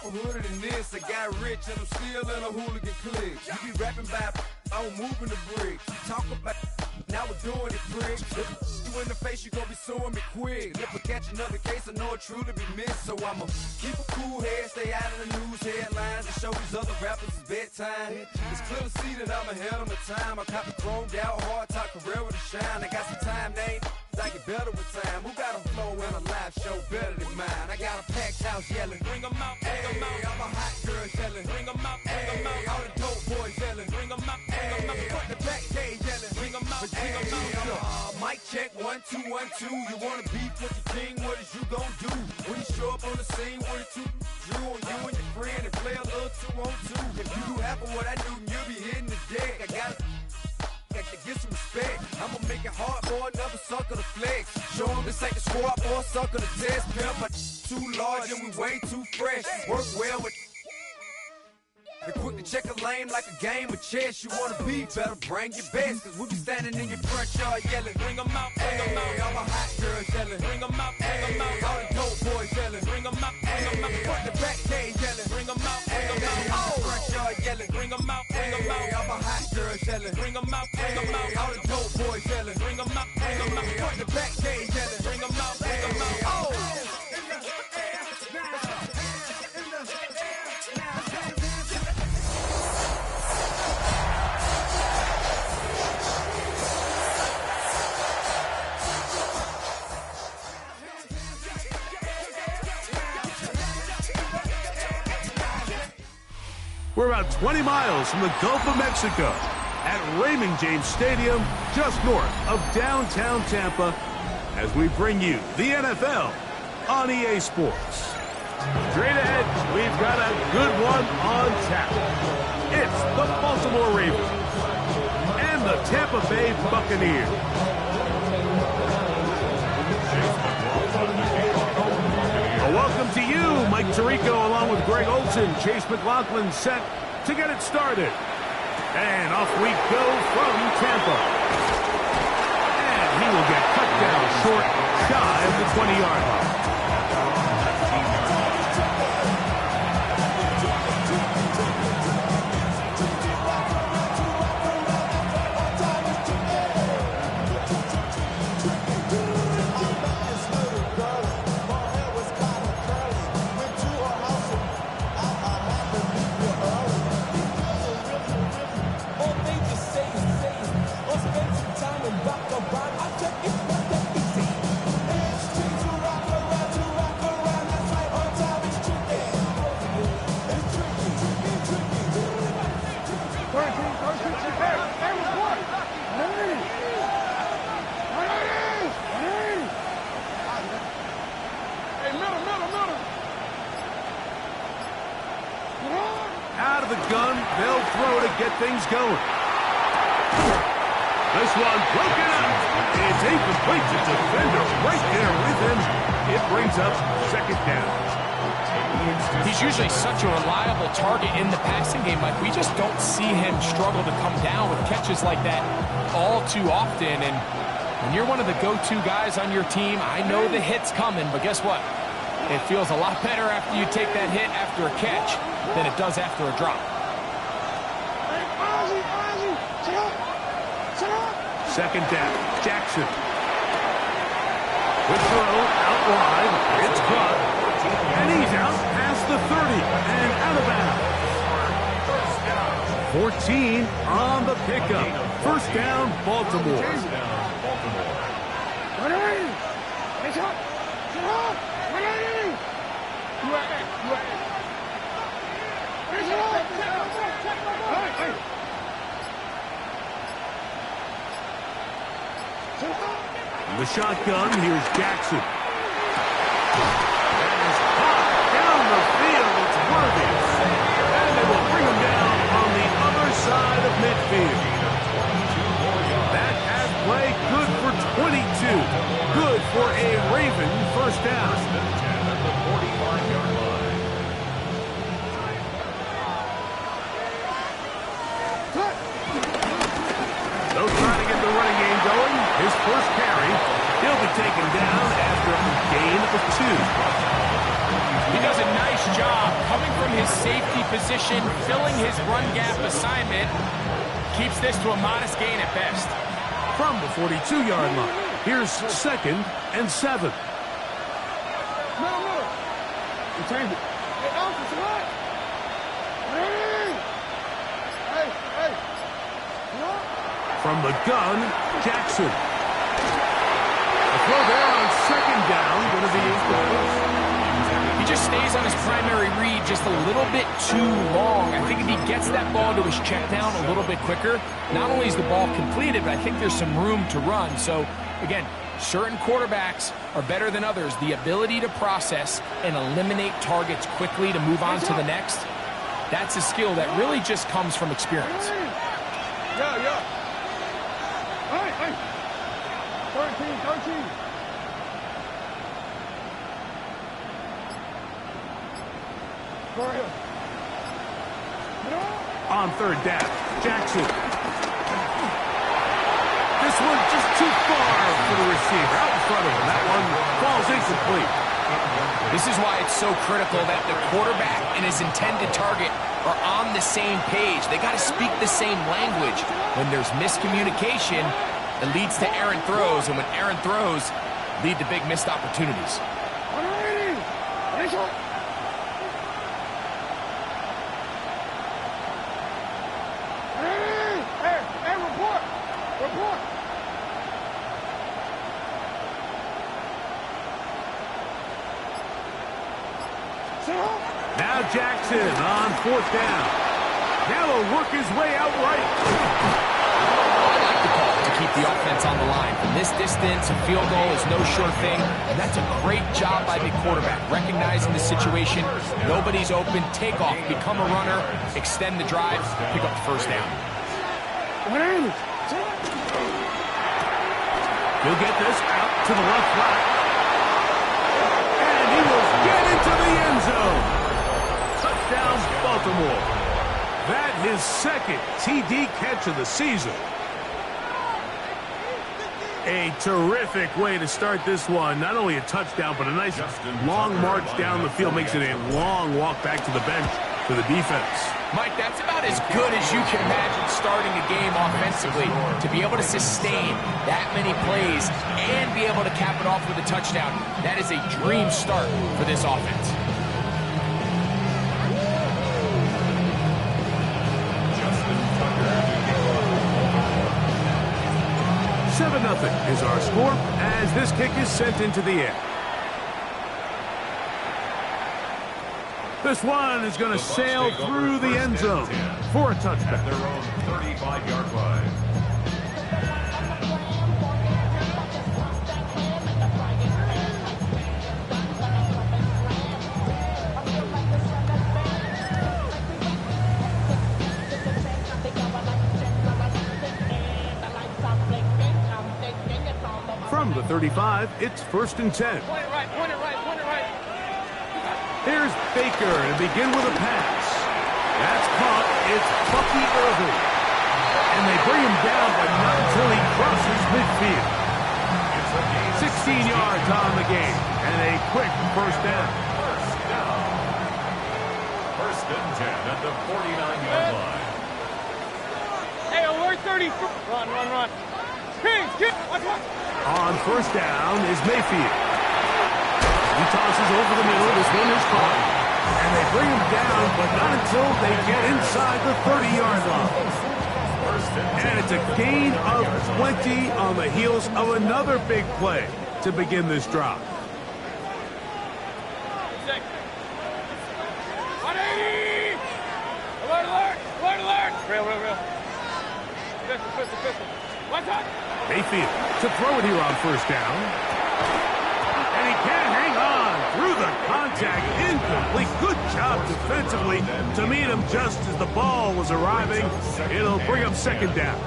rapper hooded than this. I got rich and I'm still in a hooligan clique. You be rapping about I'm moving the bricks. You talk about now we're doing it, pricks. If you in the face, you gon' be suing me quick. And if I catch another case, I know it truly be missed. So I'ma keep a cool head, stay out of the news headlines, and show these other rappers it's bedtime. It's clear to see that I'm ahead of my time. I copy chromed out, hard top career with a shine. I got some time, they ain't I get better with time. Who got a flow and a live show better than mine? I got a packed house yelling, bring 'em out, bring 'em out. I'm a hot girl yelling, bring 'em out, bring 'em out. All the dope boys yelling, bring 'em out, bring 'em out. Front the back gate yelling, bring 'em out, bring 'em out. Mic check, 1 2 1 2. You wanna beef with the king? What is you gon' do when you show up on the scene with a two drew on you and your friend and play a little 2 on 2? If you do half of what I do, you'll be hitting the deck. I got to get some respect. I'ma make it hard for another sucker to flex. Show him this ain't the squad or a sucker to test. Pimp, but too large and we way too fresh. Work well with and quick to check a lane like a game of chess. You wanna be better, bring your best. Cause we be standing in your front yard yelling, bring 'em out, bring 'em out. All my hot girls yelling, bring 'em out, bring 'em out. All the dope boys yelling, bring 'em out, bring 'em out. Front the back gate yelling, bring 'em out, bring 'em out. Oh, front yard yelling, bring 'em out, bring 'em out. All my hot girls yelling, bring 'em out, bring 'em out. All the dope boys yelling, bring 'em out, bring 'em out. Front the back gate yelling, bring 'em out, bring 'em out. Oh. We're about 20 miles from the Gulf of Mexico at Raymond James Stadium, just north of downtown Tampa, as we bring you the NFL on EA Sports. Straight ahead, we've got a good one on tap. It's the Baltimore Ravens and the Tampa Bay Buccaneers. Welcome to you, Mike Tirico, along with Greg Olson. Chase McLaughlin set to get it started. And off we go from Tampa. And he will get cut down short, shy of the 20-yard line. Out of the gun, they'll throw to get things going. This one broken up. It's incomplete to defender right there with him. It brings up second down. He's usually such a reliable target in the passing game. Like, we just don't see him struggle to come down with catches like that all too often. And when you're one of the go-to guys on your team, I know the hit's coming, but guess what? It feels a lot better after you take that hit after a catch than it does after a drop. Second down, Jackson. Good throw, out wide, it's caught, and he's out past the 30 and out of bounds. 14 on the pickup. First down, Baltimore. In the shotgun, here's Jackson. That is hot down the field. It's worthy. And they will bring him down on the other side of midfield. That pass play good for 22. Good for a Raven first down. They'll try to get the running game going. His first carry, he'll be taken down after a gain of 2. He does a nice job coming from his safety position, filling his run gap assignment, keeps this to a modest gain at best. From the 42-yard line, here's 2nd and 7. You change it. Hey, officer, what? Hey, hey. What? From the gun, Jackson. The throw there on 2nd down, going to be incomplete. He just stays on his primary read just a little bit too long. I think if he gets that ball to his check down a little bit quicker, not only is the ball completed, but I think there's some room to run. So, again, certain quarterbacks are better than others. The ability to process and eliminate targets quickly to move on to the next, that's a skill that really just comes from experience. Yeah. Hey. 13. On 3rd down, Jackson. This one just too far for the receiver. Out in front of him. That one falls incomplete. This is why it's so critical that the quarterback and his intended target are on the same page. They got to speak the same language. When there's miscommunication, it leads to errant throws, and when errant throws lead to big missed opportunities. Report. Now Jackson on 4th down. Now he'll work his way out right. I like the call to keep the offense on the line. From this distance, a field goal is no sure thing, and that's a great job by the quarterback, recognizing the situation. Nobody's open. Take off, become a runner, extend the drive, pick up the 1st down. He'll get this out to the left flat. And he will get into the end zone. Touchdown, Baltimore. That his 2nd TD catch of the season. A terrific way to start this one. Not only a touchdown, but a nice long march down the field. Makes it a long walk back to the bench for the defense. Mike, that's about as good as you can imagine starting a game offensively. To be able to sustain that many plays and be able to cap it off with a touchdown, that is a dream start for this offense. 7-0 is our score as this kick is sent into the air. This one is going to sail through the end zone for a touchback. At their own 35-yard line. From the 35, it's 1st and 10. Point it right. Here's Baker to begin with a pass. That's caught. It's Bucky Irving. And they bring him down, but not until he crosses midfield. 16 yards on the game, and a quick 1st down. 1st and 10 at the 49-yard line. Hey, alert 30. Run. Kick. On 1st down is Mayfield. He tosses over the middle. This one is caught. And they bring him down, but not until they get inside the 30-yard line. And it's a gain of 20 on the heels of another big play to begin this drive. 180! Alert! Real. Pistol. One time. Mayfield to throw it here on 1st down. And he can't hang on through the contact. Incomplete. Good job defensively to meet him just as the ball was arriving. It'll bring up 2nd down.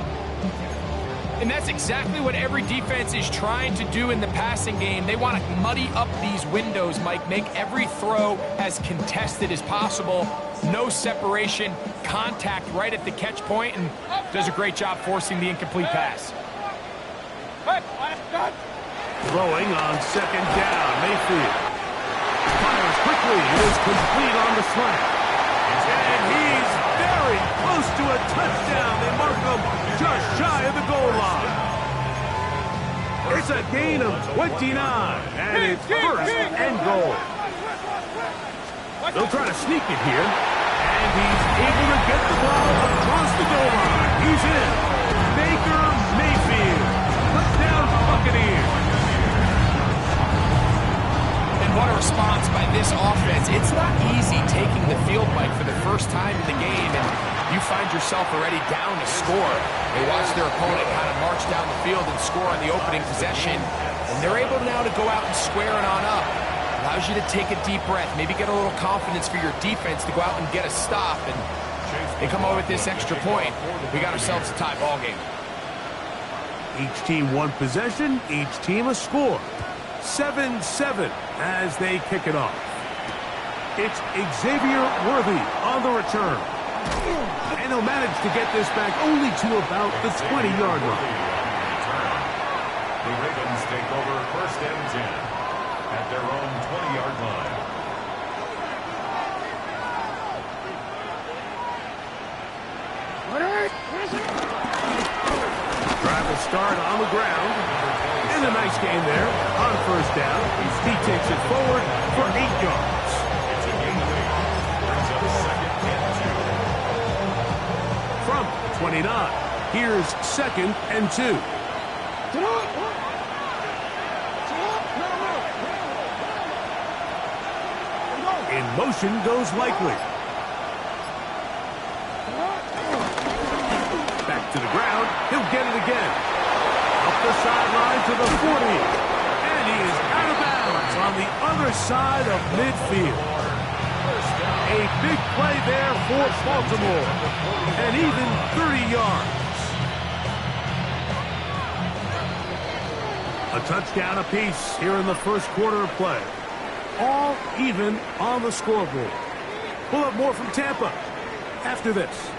And that's exactly what every defense is trying to do in the passing game. They want to muddy up these windows, Mike, make every throw as contested as possible. No separation, contact right at the catch point, and does a great job forcing the incomplete pass. Throwing on 2nd down, Mayfield fires quickly. It is complete on the slant. touchdown. They mark him just shy of the goal line. It's a gain of 29, and it's first and goal. They'll try to sneak it here, and he's able to get the ball across the goal line. He's in. Baker Mayfield. Touchdown, Buccaneers. And what a response by this offense. It's not easy taking the field, Mike, for the first time in the game, and you find yourself already down to score. They watch their opponent kind of march down the field and score on the opening possession, and they're able now to go out and square it on up. Allows you to take a deep breath, maybe get a little confidence for your defense to go out and get a stop, and they come over with this extra point. We got ourselves a tie ball game. Each team one possession, each team a score. 7-7 as they kick it off. It's Xavier Worthy on the return. And he'll manage to get this back only to about the 20-yard line. The Ravens take over first and 10 at their own 20-yard line. Drive will start on the ground. And a nice gain there on first down. He takes it forward for 8 yards. It's a gain of 8. Brings up second and 2. From 29, here's second and 2. In motion goes Likely. Back to the ground. He'll get it again. Up the sideline to the 40. And he is out of bounds on the other side of midfield. A big play there for Baltimore. And even 30 yards. A touchdown apiece here in the first quarter of play. All even on the scoreboard. We'll have more from Tampa after this.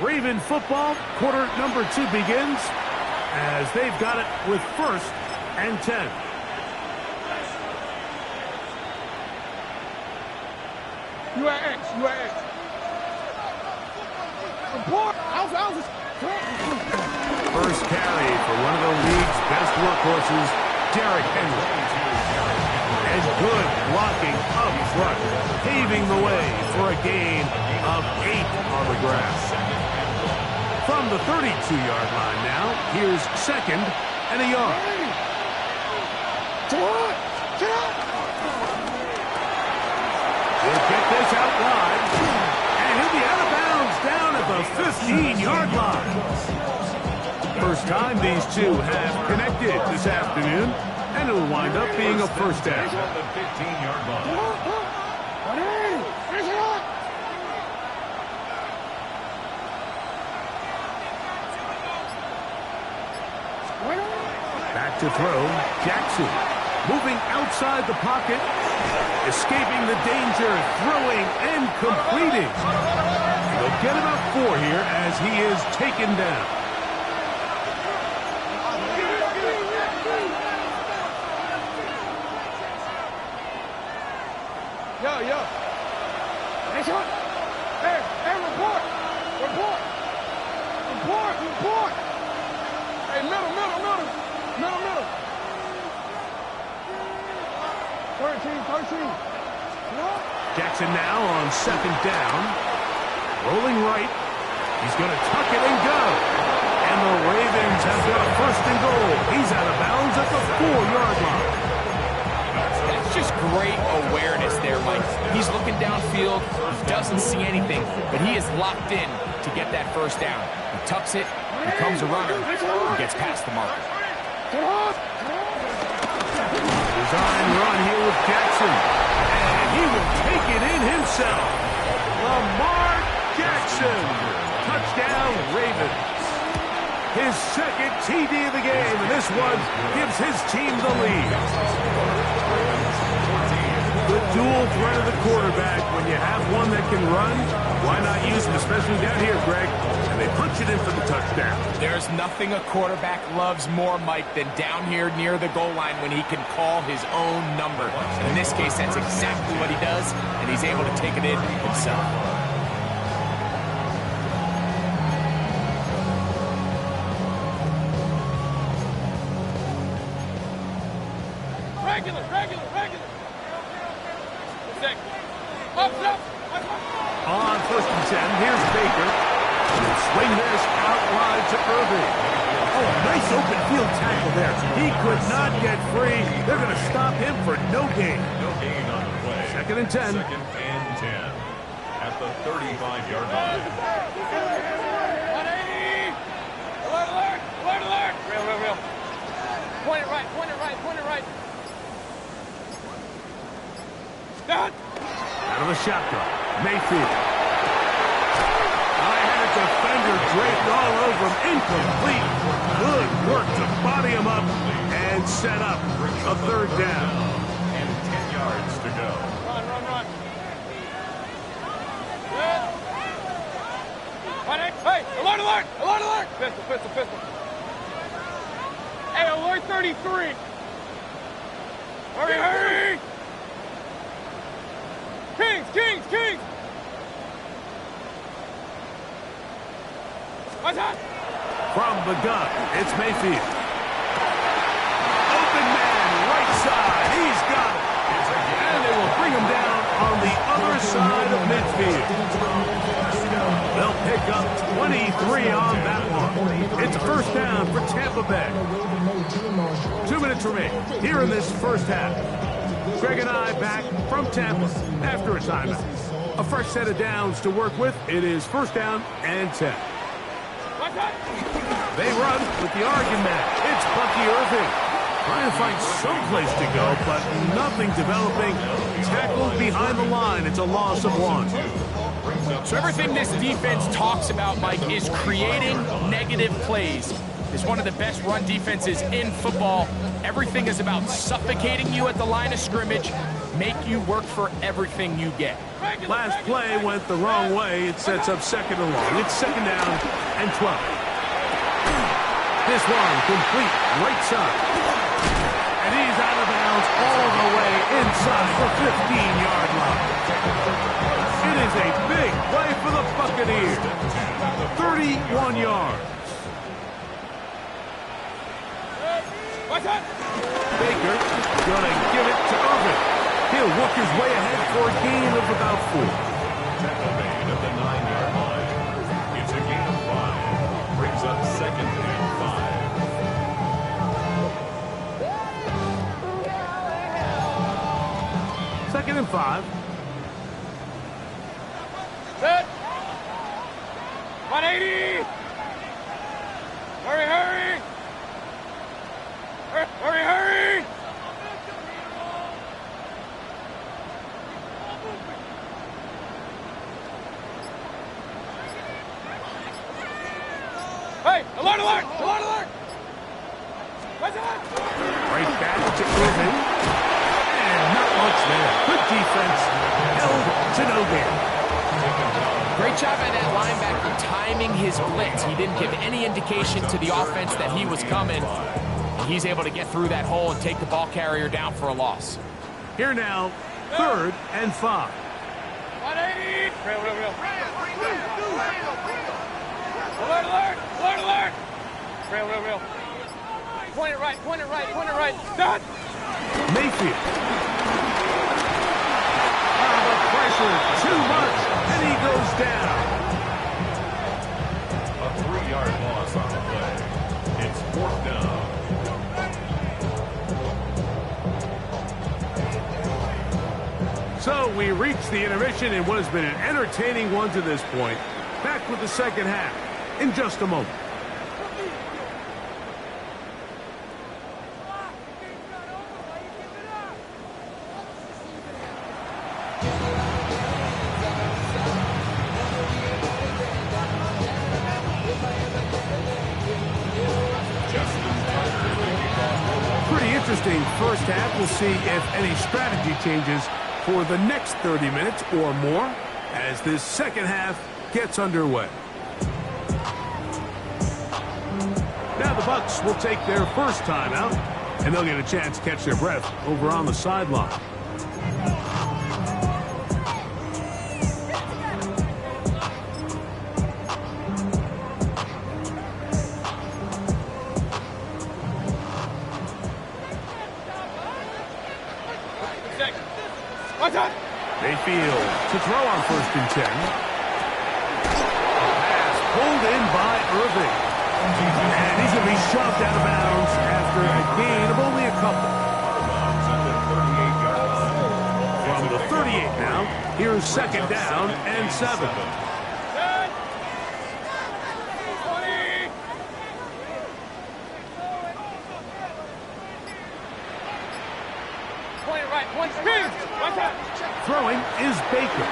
Raven football, quarter number 2 begins as they've got it with first and 10. You at X. Report. Houses. First carry for one of the league's best workhorses, Derrick Henry. And good blocking up front, paving the way for a gain of 8 on the grass. From the 32-yard line now, here's second and a yard. He'll get this out wide, and he'll be out of bounds down at the 15-yard line. First time these two have connected this afternoon, and it'll wind up being a first down. On the 15-yard line. Back to throw, Jackson. Moving outside the pocket, escaping the danger, throwing and completing. They'll get about 4 here as he is taken down. Yo. Hey, report. Hey, middle. 13. Jackson now on second down. Rolling right. He's going to tuck it and go. And the Ravens have got a first and goal. He's out of bounds at the 4-yard line. That's just great awareness there, Mike. He's looking downfield. He doesn't see anything, but he is locked in to get that first down. He tucks it, becomes a runner, and gets past the marker. Design run here with Jackson. And he will take it in himself. Lamar Jackson. Touchdown, Ravens. His second TD of the game, and this one gives his team the lead. The dual threat of the quarterback. When you have one that can run, why not use him, especially down here, Greg? And they punch it in for the touchdown. There's nothing a quarterback loves more, Mike, than down here near the goal line when he can call his own number. And in this case, that's exactly what he does, and he's able to take it in himself. On 1st and 10, here's Baker. He'll swing this out wide to Irving. Oh, nice open field tackle there. He could not get free. They're going to stop him for no gain. No gain on the play. 2nd and 10. 2nd and 10 at the 35-yard line. 180! Alert, alert! Alert, alert! Real. Point it right, point it right, point it right. Done! Out of the shotgun, Mayfield. High-headed defender draped all over him. Incomplete. Good work to body him up and set up a 3rd down. And 10 yards to go. Run. Good. Hey, alert! Pistol. Hey, alert 33. Hurry! Kings! What's that? From the gun, it's Mayfield. Open man, right side. He's got it. And they will bring him down on the other side of midfield. They'll pick up 23 on that one. It's a 1st down for Tampa Bay. 2 minutes remain here in this 1st half. Greg and I back from Tampa after a timeout. A fresh set of downs to work with. It is 1st down and 10. They run with the argument. It's Bucky Irving. Trying to find some place to go, but nothing developing. Tackled behind the line. It's a loss of 1. So everything this defense talks about, Mike, is creating negative plays. It's one of the best run defenses in football. Everything is about suffocating you at the line of scrimmage, make you work for everything you get. Last play went the wrong way. It sets up 2nd and long. It's 2nd down and 12. This one complete right side. And he's out of bounds all the way inside the 15-yard line. It is a big play for the Buccaneers. 31 yards. Baker gonna give it to Irving. He'll work his way ahead for a gain of about 4. Tampa Bay at the 9-yard line. It's a gain of 5. Brings up 2nd and 5. 2nd and 5. Set. 180! Hurry! Hey, alert! What's that? Right back to Irving. And not much there. Good defense. Held to no gain. Great job by that linebacker timing his blitz. He didn't give any indication to the offense that he was coming. He's able to get through that hole and take the ball carrier down for a loss. Here now, 3rd and 5. 180! Real. Alert! Real. Point it right. Done! Mayfield. The pressure, too much, and he goes down. A 3-yard loss on the play. It's 4th down. So we reach the intermission in what has been an entertaining one to this point. Back with the 2nd half in just a moment. Pretty interesting 1st half. We'll see if any strategy changes for the next 30 minutes or more as this 2nd half gets underway. Now the Bucs will take their first timeout, and they'll get a chance to catch their breath over on the sideline. What's that? Mayfield to throw on 1st and 10. Pass pulled in by Irving. And he's going to be shoved out of bounds after a gain of only a couple. From the 38 now, here's 2nd down and 7. Throwing is Baker.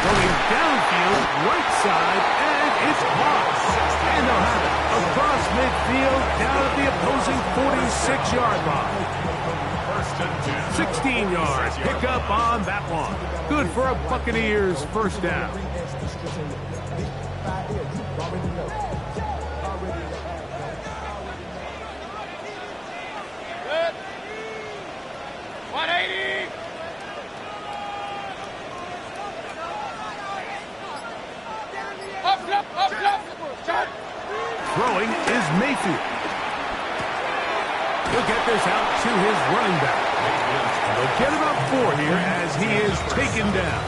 Going downfield, right side, and it's caught. And they'll have it across midfield, down at the opposing 46-yard line. 16 yards, pick up on that one. Good for a Buccaneers 1st down. Throwing is Mayfield. He'll get this out to his running back. They'll get about 4 here as he is taken down.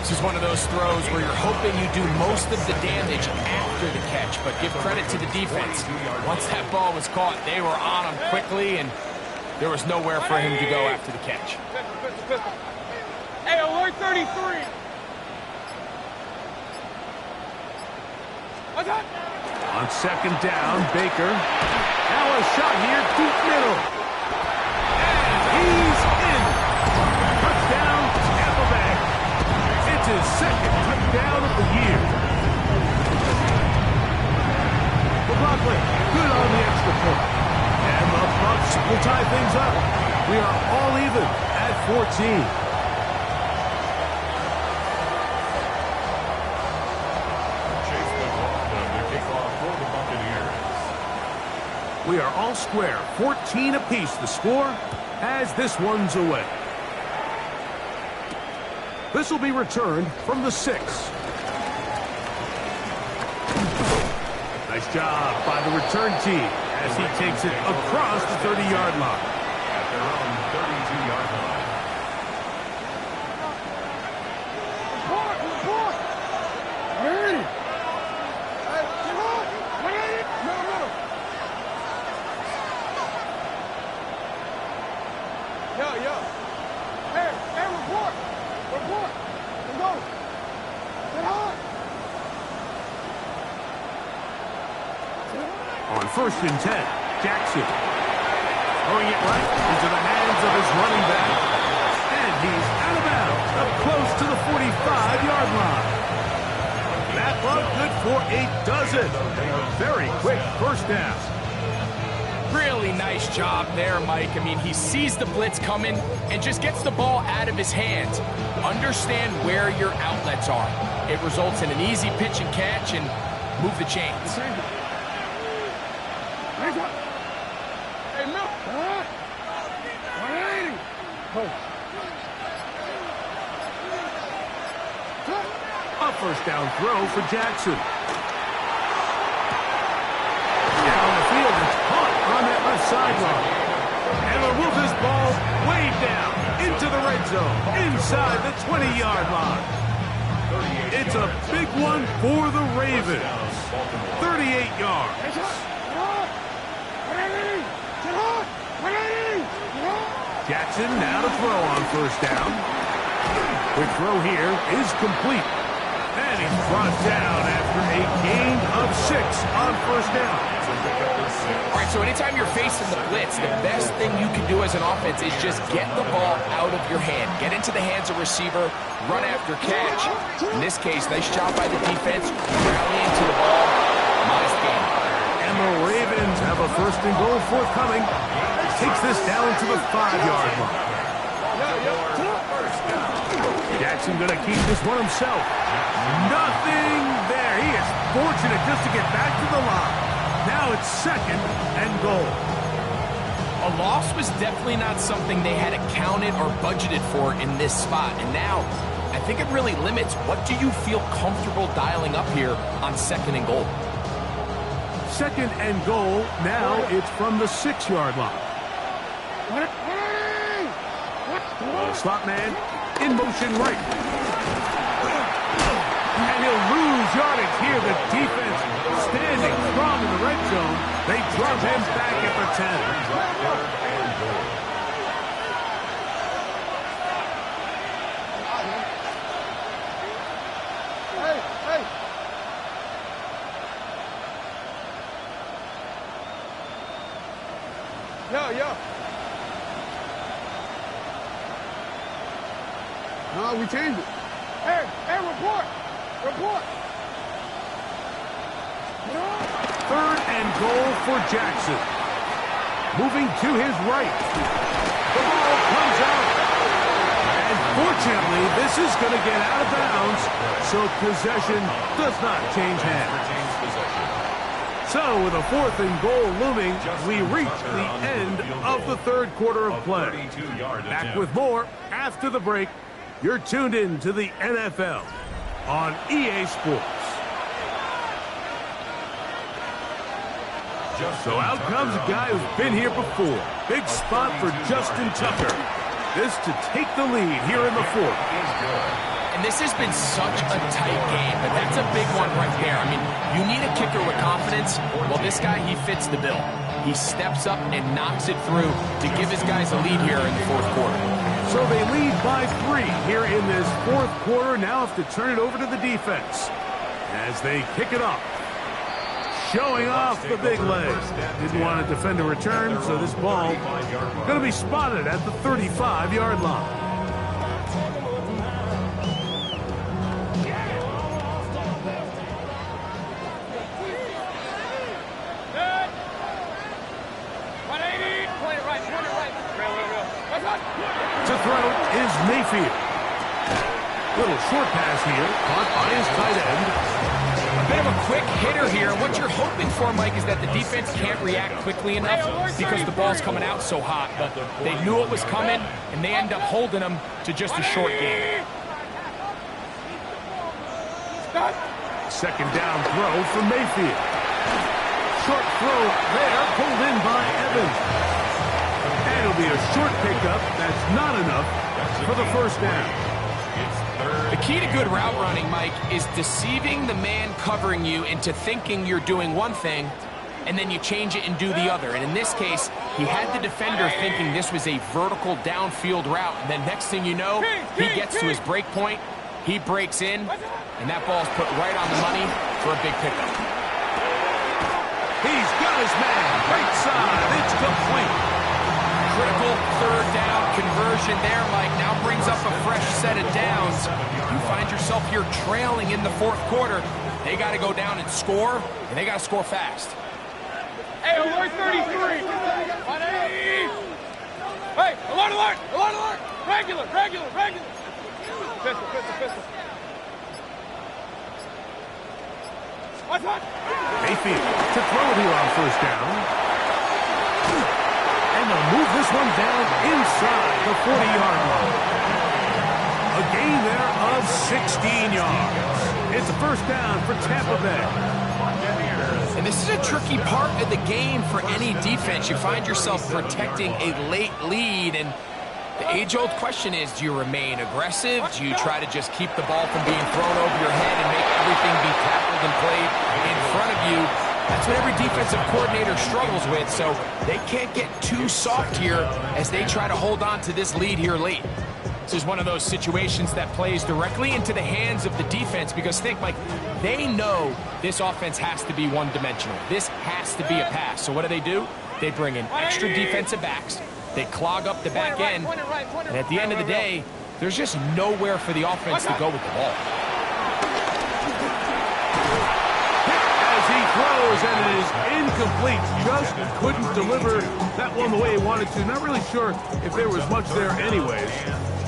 This is one of those throws where you're hoping you do most of the damage after the catch, but give credit to the defense. Once that ball was caught, they were on him quickly, and there was nowhere for him to go after the catch. Hey, alert 33! On 2nd down, Baker. Now a shot here, deep middle. And he's in. Touchdown, Tampa Bay. It's his 2nd touchdown of the year. McLaughlin, good on the extra point. And the Bucs will tie things up. We are all even at 14. We are all square, 14 apiece the score as this one's away. This will be returned from the 6. Nice job by the return team as he takes it across the 30-yard line. At their own 32-yard line. On 1st and 10, Jackson throwing it right into the hands of his running back. And he's out of bounds, up close to the 45-yard line. That one good for a dozen. Very quick 1st down. Really nice job there, Mike. I mean, he sees the blitz coming and just gets the ball out of his hands. Understand where your outlets are. It results in an easy pitch and catch and move the chains. A 1st down throw for Jackson. Down the field, it's caught on that left sideline. And they'll move this ball way down into the red zone, inside the 20-yard line. It's a big one for the Ravens. 38 yards. Jackson now to throw on 1st down. Quick throw here is complete. And he's brought down after a gain of 6 on 1st down. All right, so anytime you're facing the blitz, the best thing you can do as an offense is just get the ball out of your hand. Get into the hands of receiver, run after catch. In this case, nice job by the defense, rallying to the ball. Nice game. And the Ravens have a 1st and goal forthcoming. Takes this down to the 5-yard line. Jackson going to keep this one himself. Nothing there. He is fortunate just to get back to the line. Now it's 2nd and goal. A loss was definitely not something they had accounted or budgeted for in this spot. And now, I think it really limits what do you feel comfortable dialing up here on 2nd and goal. 2nd and goal. Now it's from the 6-yard line. Slot man in motion right. And he'll lose yardage here. The defense standing strong in the red zone. They drop him back at the 10. Yo. No, we changed it. Hey, report. Third and goal for Jackson. Moving to his right. The ball comes out. And fortunately, this is going to get out of bounds, so possession does not change hands. So, with a 4th and goal looming, we reach the end of the third quarter of play. Back with more after the break. You're tuned in to the NFL on EA Sports. So out comes a guy who's been here before. Big spot for Justin Tucker. This to take the lead here in the 4th. And this has been such a tight game, but that's a big one right there. I mean, you need a kicker with confidence. Well, this guy, he fits the bill. He steps up and knocks it through to give his guys a lead here in the 4th quarter. So they lead by 3 here in this 4th quarter. Now have to turn it over to the defense as they kick it off. Showing off the big legs. Didn't want to defend a return, so this ball going to be spotted at the 35-yard line. To throw is Mayfield. Little short pass here, caught by his tight end. A bit of a quick hitter here. What you're hoping for, Mike, is that the defense can't react quickly enough because the ball's coming out so hot. But they knew it was coming, and they end up holding them to just a short game. Second down throw for Mayfield. Short throw there, pulled in by Evans. And it'll be a short pickup. That's not enough for the first down. The key to good route running, Mike, is deceiving the man covering you into thinking you're doing one thing, and then you change it and do the other. And in this case, he had the defender thinking this was a vertical downfield route. And then next thing you know, he gets to his break point, he breaks in, and that ball's put right on the money for a big pickup. He's got his man. Right side. It's complete. Critical third down conversion there, Mike. Now brings up a fresh set of downs. You find yourself here trailing in the 4th quarter. They got to go down and score, and they got to score fast. Hey, alert 33! 180! Hey, alert! Regular! Pistol. What's that? Mayfield to throw it here on first down. And they'll move this one down inside the 40-yard line. A gain there of 16 yards. It's a first down for Tampa Bay. And this is a tricky part of the game for any defense. You find yourself protecting a late lead, and the age-old question is, do you remain aggressive? Do you try to just keep the ball from being thrown over your head and make everything be tackled and played in front of you? That's what every defensive coordinator struggles with, so they can't get too soft here as they try to hold on to this lead here late. This is one of those situations that plays directly into the hands of the defense because think, Mike, they know this offense has to be one-dimensional. This has to be a pass. So what do? They bring in extra defensive backs. They clog up the back end. And at the end of the day, there's just nowhere for the offense to go with the ball. He throws, and it is incomplete. Just couldn't deliver that one the way he wanted to. Not really sure if there was much there anyways.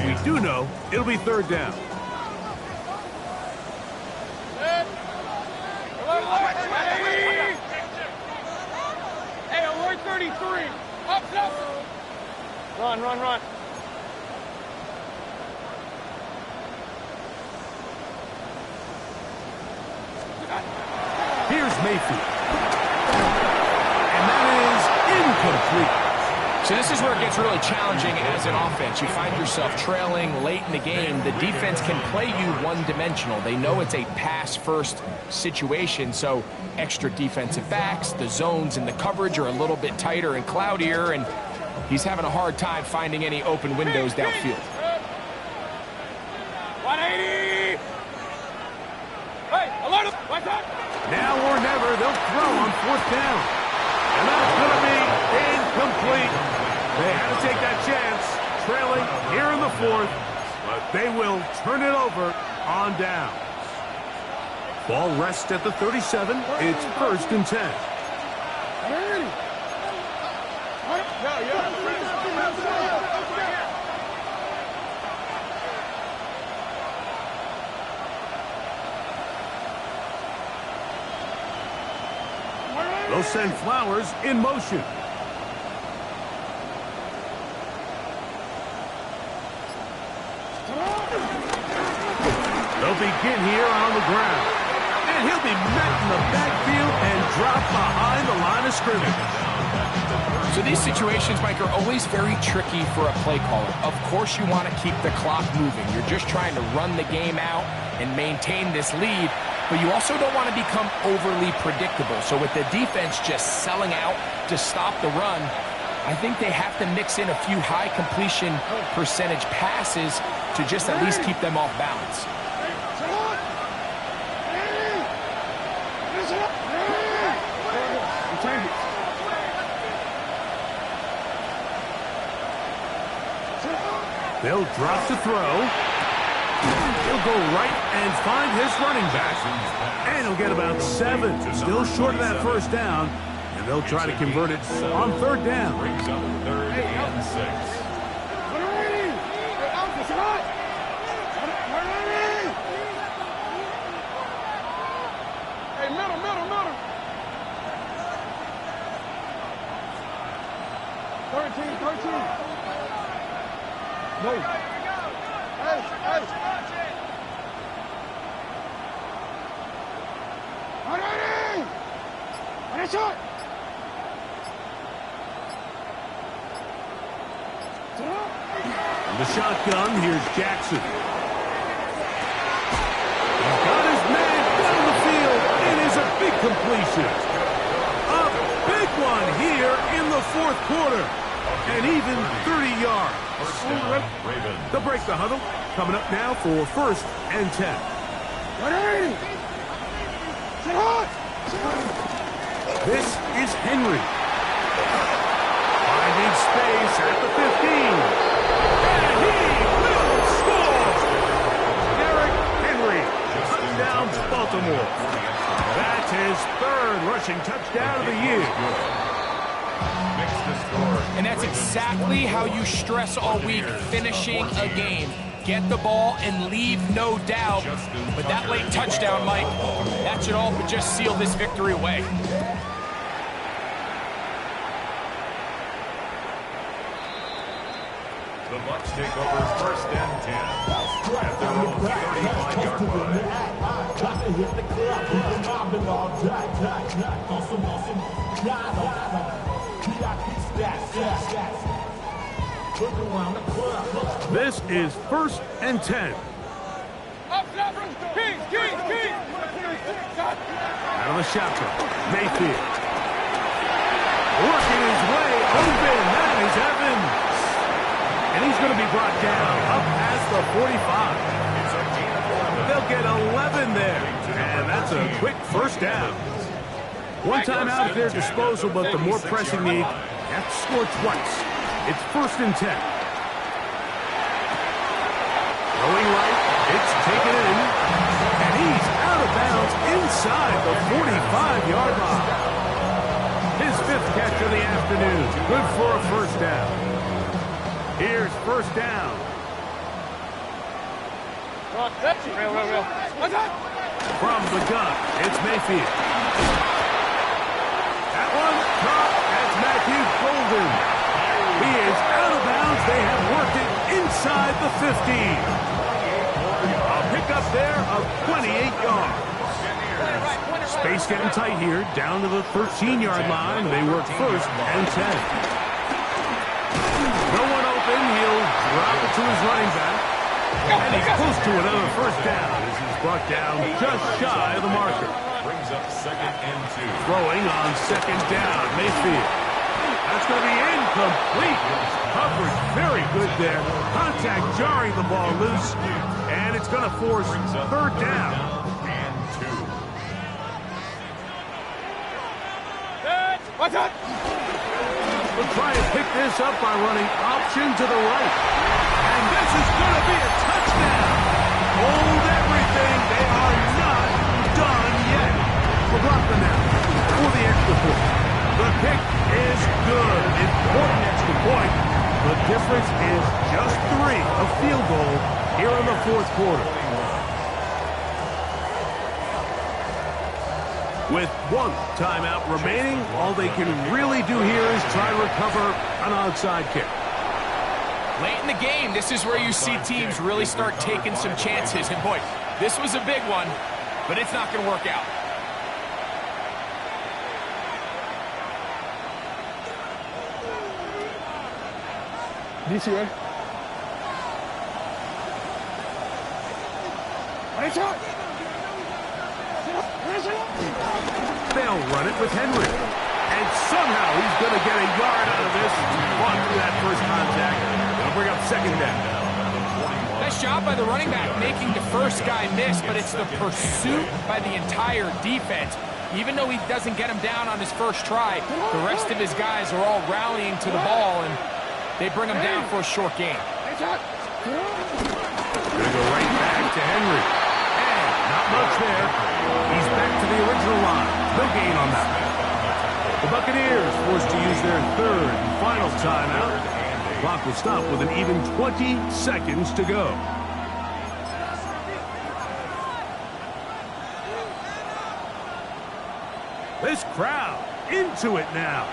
We do know it'll be third down. Hey, alert 33! Up! Run! Here's Mayfield. And that is incomplete. So this is where it gets really challenging as an offense. You find yourself trailing late in the game. The defense can play you one-dimensional. They know it's a pass-first situation, so extra defensive backs, the zones and the coverage are a little bit tighter and cloudier, and he's having a hard time finding any open windows downfield. 180! Hey, alert! What's up? Now or never, they'll throw on 4th down. And that's going to be incomplete. They had to take that chance, trailing here in the 4th, but they will turn it over on down. Ball rests at the 37. It's 1st and 10. They'll send Flowers in motion. They'll begin here on the ground. And he'll be met in the backfield and dropped behind the line of scrimmage. So these situations, Mike, are always very tricky for a play caller. Of course you want to keep the clock moving. You're just trying to run the game out and maintain this lead, but you also don't want to become overly predictable. So with the defense just selling out to stop the run, I think they have to mix in a few high completion percentage passes to just at least keep them off balance. They'll drop to throw. He'll go right and find his running back. And he'll get about 7. Still short of that 1st down. And they'll try to convert it on 3rd down. Brings up 3rd and 6. Hey, middle. 13. No. Hey. The shotgun, here's Jackson. He's got his man down the field. It is a big completion. A big one here in the 4th quarter. And even 30 yards. They'll break the huddle. Coming up now for 1st and 10. 180! This is Henry. Finding space at the 15. And he will score! Derrick Henry. Touchdown, Baltimore. That's his 3rd rushing touchdown of the year. And that's exactly how you stress all week, finishing a game. Get the ball and leave no doubt. But that late touchdown, Mike, that should all but just seal this victory away. The Bucs take over 1st and 10 at their own 35-yard This is 1st and 10. Out of the shotgun, Mayfield. Working his way open. That is Evans. And he's going to be brought down up past the 45. They'll get 11 there. And that's a quick 1st down. One timeout at their disposal, but the more pressing need, they have to score twice. It's 1st and 10. Going right, it's taken in. And he's out of bounds inside the 45-yard line. His 5th catch of the afternoon. Good for a 1st down. Here's 1st down. From the gun, it's Mayfield. That one caught. That's Matthew Golden. He is out of bounds. They have worked it inside the 15. A pickup there of 28 yards. Space getting tight here, down to the 13-yard line. They work 1st and 10. No one open. He'll drop it to his running back. And he's close to another first down as he's brought down just shy of the marker. Brings up 2nd and 2. Throwing on 2nd down, Mayfield. That's going to be incomplete. Coverage very good there. Contact jarring the ball loose. And it's going to force 3rd down. And 2. Watch out! We'll try and pick this up by running option to the right. And this is going to be a touchdown. Hold everything. They are not done yet. McLaughlin now for the extra point. The kick is good. Important extra point. The difference is just 3, a field goal here in the 4th quarter. With 1 timeout remaining, all they can really do here is try to recover an onside kick. Late in the game, this is where you see teams really start taking some chances. And boy, this was a big one, but it's not going to work out. DC, right? Watch out! They'll run it with Henry. And somehow he's going to get a yard out of this. Fought through that first contact. They'll bring up 2nd down. Nice job by the running back making the first guy miss, but it's the pursuit by the entire defense. Even though he doesn't get him down on his first try, the rest of his guys are all rallying to the ball, and they bring him down for a short gain. Going to go right back to Henry. And not much there. He's back to the original line. No gain on that. The Buccaneers forced to use their 3rd and final timeout. The clock will stop with an even 20 seconds to go. This crowd into it now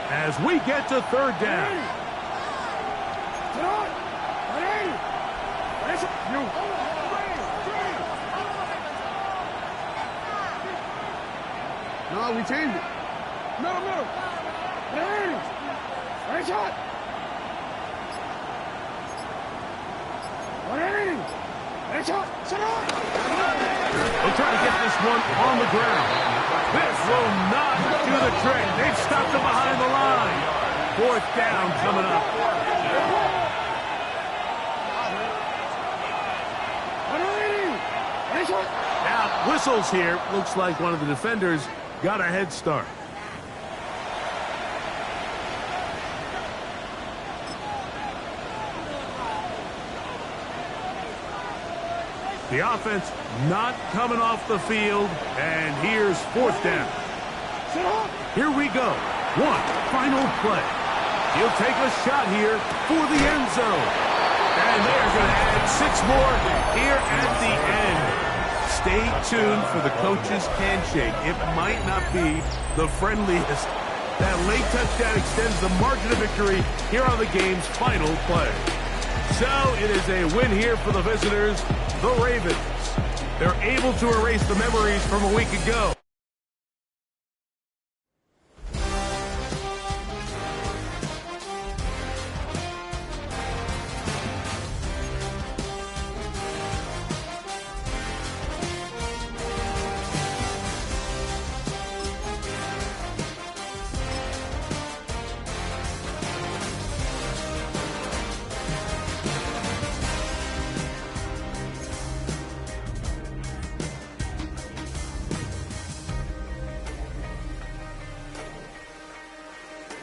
as we get to 3rd down. No, we changed it. Middle. Right shot. Right shot. They'll try to get this one on the ground. This will not do the trick. They've stopped him behind the line. 4th down coming up. Now, whistles here. Looks like one of the defenders got a head start. The offense not coming off the field, and here's 4th down. Here we go. 1 final play. He'll take a shot here for the end zone. And they're going to add 6 more here at the end. Stay tuned for the coach's handshake. It might not be the friendliest. That late touchdown extends the margin of victory here on the game's final play. So it is a win here for the visitors, the Ravens. They're able to erase the memories from a week ago.